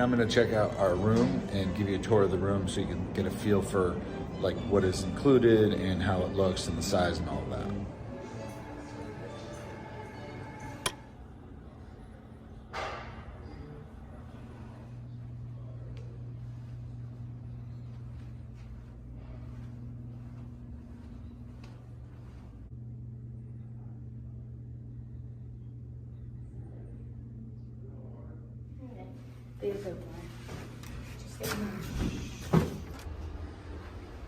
I'm gonna check out our room and give you a tour of the room so you can get a feel for like what is included and how it looks and the size and all of that.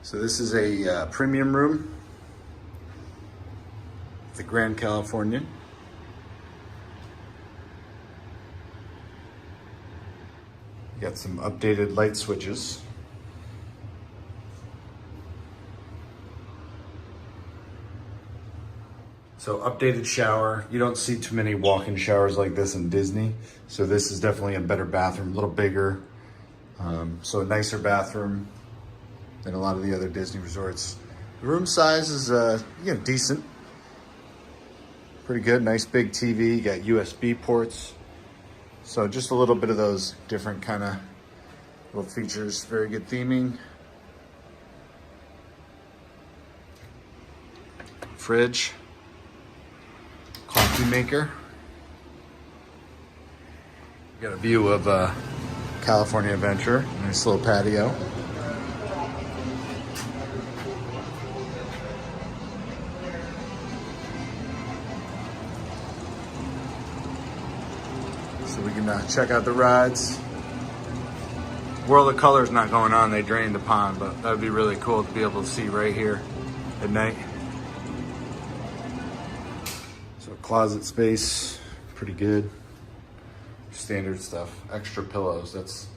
So this is a premium room, the Grand Californian. You got some updated light switches. So updated shower. You don't see too many walk-in showers like this in Disney. So this is definitely a better bathroom, a little bigger. So a nicer bathroom than a lot of the other Disney resorts. The room size is decent. Pretty good, nice big TV, you got USB ports. So just a little bit of those different kind of little features, very good theming. Fridge, coffee maker. You got a view of California Adventure, nice little patio. So we can check out the rides. World of Color's not going on, they drained the pond, but that would be really cool to be able to see right here at night. So closet space, pretty good. Standard stuff, extra pillows, that's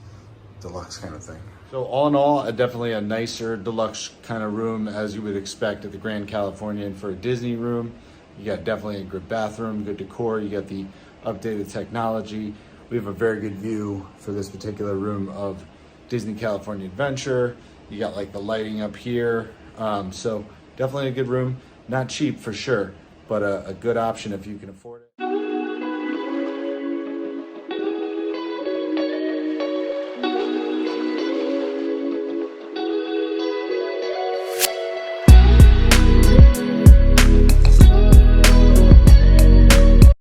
deluxe kind of thing. So all in all, definitely a nicer deluxe kind of room as you would expect at the Grand Californian for a Disney room. You got definitely a good bathroom, good decor, you got the updated technology. We have a very good view for this particular room of Disney California Adventure. You got like the lighting up here. So definitely a good room, not cheap for sure, but a good option if you can afford it.